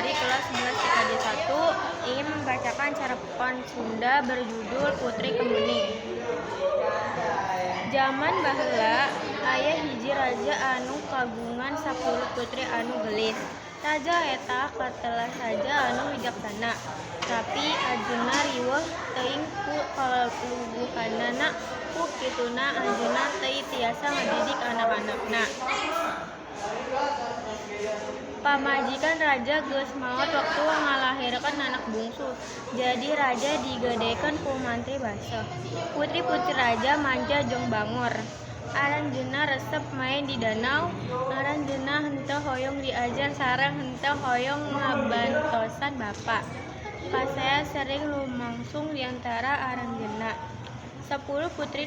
dari kelas 11 IPA 1 ingin membacakan cerpen Sunda berjudul Putri Kemuning. Zaman baheula aya hiji raja anu kagungan 10 putri anu gelis. Raja eta katelah saja anu wijaksana, tapi ajeuna riweuh teuing ku kaluguhanana, ku kituna ajeuna teu tiasa ngadidik anak-anakna. Pamajikan raja geus maot waktu ngalahirkeun anak bungsu. Jadi raja digadekeun ku mantri baseuh. Putri-putri raja manja jeung bangor. Aranjeunna resep main di danau, aranjeunna henteu hoyong diajar sareng henteu hoyong ngabantosan bapa. Pasea sering lumangsung diantara aranjeunna. 10 putri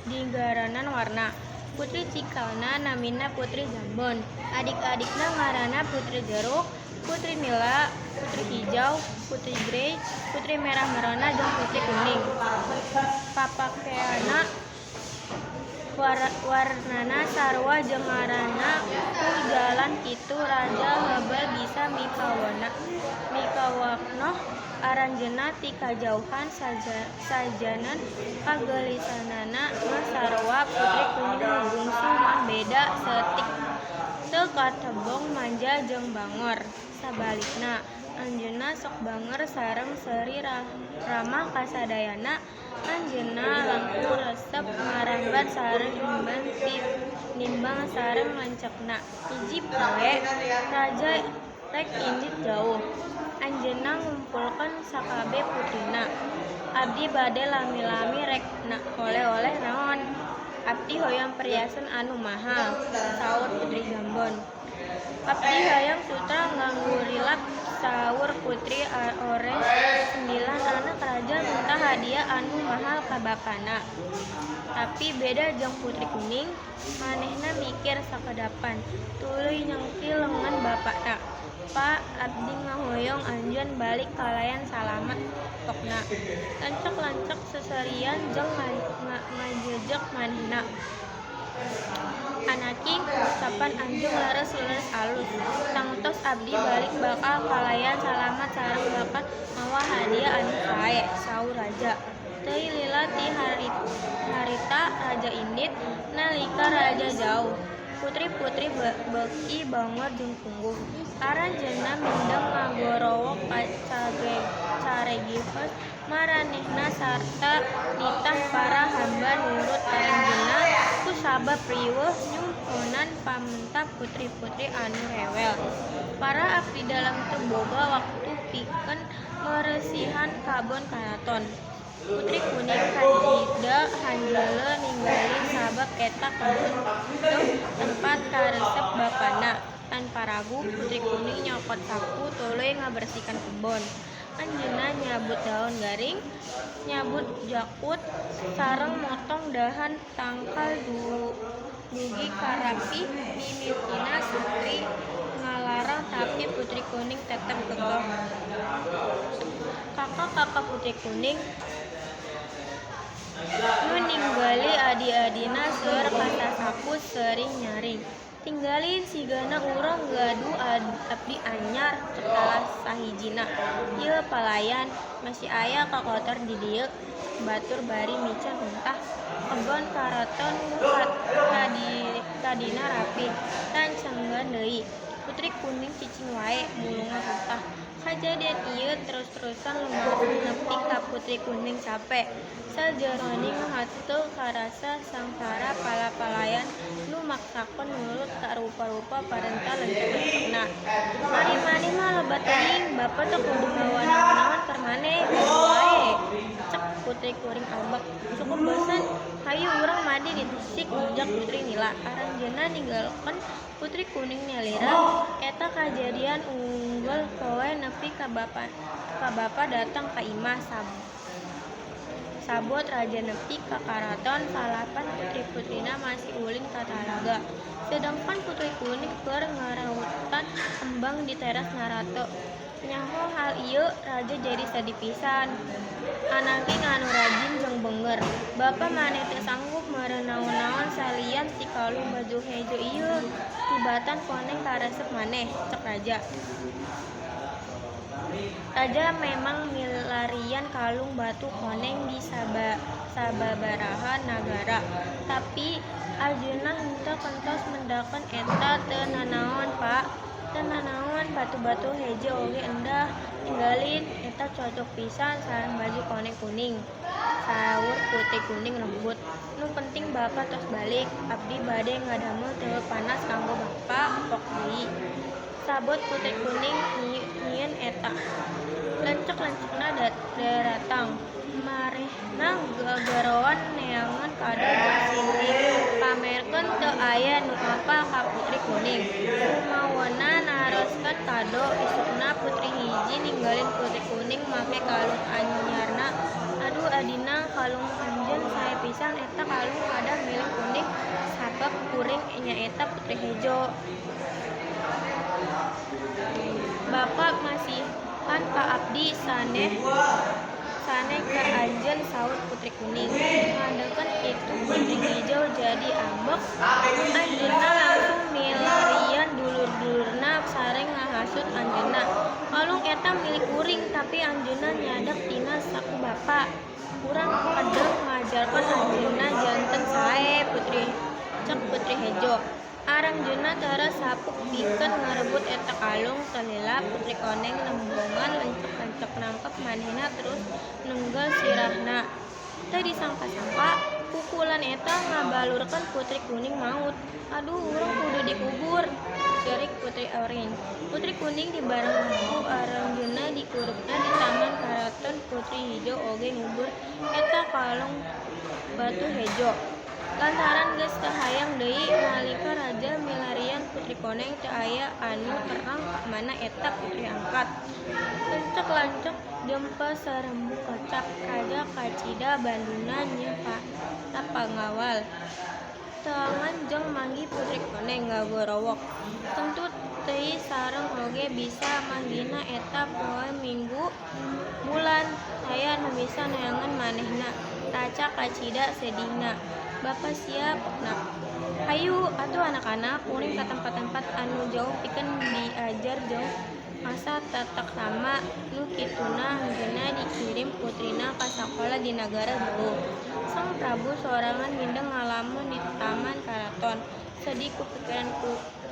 digaranan warna. Putri Cikalna namina Putri Jambon. Adik-adikna ngaranna Putri Jeruk, Putri Nila, Putri Hijau, Putri Grey, Putri Merah Merona, jeung Putri Kuning. Papakeana warnana sarua jeung ngaranna ku jalan kitu raja heubeul bisa mikawaknoh aranjeunna ti kajauhan sajanan kagelisanana mah sarua Putri Kuning nu bungsu mah beda seutik teu katebong manja jeung bangor. Sabalikna anjeunna sok banger sareng seuri ramah kasadayana, anjeunna langkung resep ngarambat sareng nimbang sareng lancekna. Hiji poe raja rek indit jauh, anjeunna ngumpulkeun sakabeh putrina. Abdi bade lami-lami rek oleh-oleh naon? Abdi hoyong perhiasan anu mahal, saur Putri Jambon. Abdi hayang sutra nganggo rilap, saur Putri Orange. 9 anak raja minta hadiah anu mahal ka bapana. Tapi beda jeung Putri Kuning, manehna mikir sakadapan, tuluy nyengki lengan bapana. Pak, abdi ngahoyong anjeun balik kalayan salamet, pokna. Lancek-lancek seserian jeung ngajejek manehna. Anaking ucapan anjung leres-leres alus. Tangtos abdi balik bakal kalayan salamet sareng bakal mawa hadiah anu sae, saur raja. Teu lila ti harita raja indit nalika raja jauh. Putri-putri beuki bangor jeung pungguh. Aranjeunna mindeng ngagorowok caregiheus maranehna sarta nitah para hamba nurut aranjeunna ku sabab riweuh nyumpeunan pamentab putri-putri anu rewel. Para abdi dalam teu boga waktu pikeun meresihan kabon karaton. Putri Kuning hanjeuleuh ninggalin sabab eta kabon tempat karesep bapana. Tanpa ragu Putri Kuning nyokot sapu tuluy ngabersihkan kebon. Anjeunna nyabut daun garing, nyabut jakut, sareng motong dahan tangkal dugi karapi. Mimitina Sutri ngalarang tapi Putri Kuning tetep kekeh. Kakak-kakak Putri Kuning nu ninggali adi-adina seur kata sapu sering nyaring. Tinggalin sigana urang gaduh abdi anyar katalah sahijina. Ieu palayan masih aya kakotor di dieu. Batur bari mican muntah. Kebon karaton kadina rapi tan cenggan deui. Putri Kuning cicing wae mulungan muntah. Kajadian ieu terus-terusan lumangsung nepi ka Putri Kuning capek. Sajeroning henteu karasa sangsara pala-palayan nu maksakeun nurut ka rupa-rupa parentah lencek-lencekna. Ari maneh mah loba teuing, bapa teh kudu ngawa naon-naon keur maneh, biar wae. Cek Putri Kuring ambek. Cukup bosan, hayu urang mandi ditisik mujak Putri Nila. Aranjeunna ninggalkeun Putri Kuning nyalira. Eta kajadian unggul poe nepi ka bapa datang ka imah sabot raja nepi ka karaton. Salapan putri-putrina masih ulin ka talaga. Sedangkan Putri Kuning keur ngarautan kembang di teras Narate. Nyaho hal ieu raja jadi sedih pisan. Anaking anu rajin jeung benger. Bapa maneh teu sanggup meureun naon-naon salian ti kalung baju hejo ieu. Tibatan koneng karesep maneh, cek Raja. Raja memang milarian kalung batu koneng di sababaraha nagara. Tapi ajeuna henteu kentos mendakeun eta teu nanaon, Pak. Teu nanaon batu-batu hejo oge endah. Tinggalin eta cocok pisan sareng baju koneng kuning. Saur Putri Kuning lembut. Nu penting Bapak tos balik. Abdi bade ngadamel teu panas kanggo Bapak pok deui. Sabot Putri Kuning nyieun eta. Lencek-lencekna datang. Marehna gegeroan neangan kado jeung sinting. Pamerkeun teu aya nu apal ka Putri Kuning. Kumawana naroskeun kado. Isukna Putri hiji ninggalin Putri Kuning make kalung anyarna. Aduh adina kalung anjeun sae pisan eta kalung kada milik Kuning sabab kuring nyaeta Putri Hejo. Bapak masihan ka abdi saneh ka anjeun saur Putri Kuning. Ngadekeun kitu Putri Hejo jadi ambek. Anjeunna langsung milarian dulur-dulurna sareng ngahasut anjeunna. Kalung eta milik kuring tapi anjeunna nyadak tina saku Bapak. Kurang kedeng ngajarkeun anjeunna janten sae cek Putri Hejo. Aranjeunna tara sapuk pikeun ngarebut eta kalung talila Putri Koneng nembongan lencek-lencek nangkep manehna terus nunggal sirahna. Teu disangka-sangka pukulan eta ngabalurkeun Putri Kuning maut. Aduh urang kudu dikubur, cerik Putri Orin. Putri Kuning dibareng ku aranjeunna dikurupna di Taman Karaton. Putri Hejo oge ngubur eta kalung batu hejo. Lantaran geus teu hayang deui nalika Raja milarian Putri Koneng teu aya anu terang mana eta putri angkat. Lencek-lancek jempeu sarembuk kocak. Raja kacida banduna nya pangawal. Teangan jeung manggih Putri Koneng ngagorowok. Tentu teu sareng oge bisa manggihna eta poe minggu bulan. Aya nu bisa neangan manehna. Raca kacida sedihna. Bapak siap nak. Hayu atuh anak-anak kuring ka tempat-tempat anu jauh pikeun diajar jauh asa tatak sama nu kituna anjeunna dikirim putrina ka sakola di nagara jauh. Sang Prabu sorangan mindeng ngalamun di Taman Karaton. Sedih kupikiran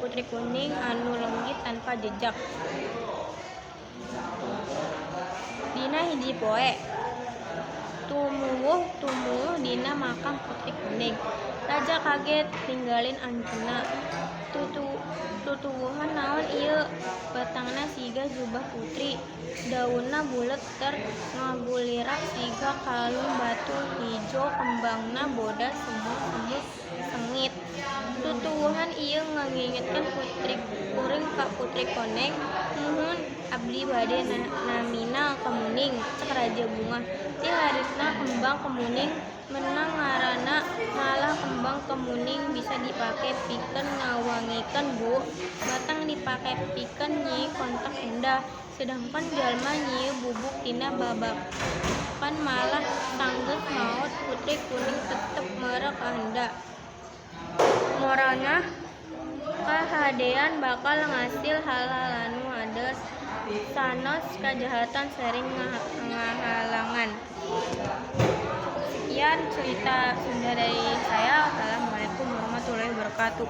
Putri Kuning anu lenggit tanpa jejak. Dina hiji poe tumuwuh dina makam Putri Kuning. Raja kaget tinggalin anjeunna. Tutuwuhan naon ieu? Batangna siga jubah putri. Daunna bulet ter ngagulirak siga kalung batu hijo. Kembangna bodas semut sengit. Tutuwuhan ieu ngangingetkeun Putri Kuring ka Putri Koneng. Nuhun abdi bade namina kemuning, cek Raja Bunga. Ti haritna kembang kemuning menang ngaranna malah kembang kemuning bisa dipake pikeun ngawangikeun Bu. Batang dipake pikeun nyi kontak endah. Sedangkan jalma nyi bubuk tina babakan malah sanggeus maot. Putri Kuning tetep meureuh kahendak. Moralna kahadean bakal ngasil hal-hal anu ades. Sanos kajahatan sering ngahalangan. Sekian cerita Sunda dari saya. Wassalamualaikum warahmatullahi wabarakatuh.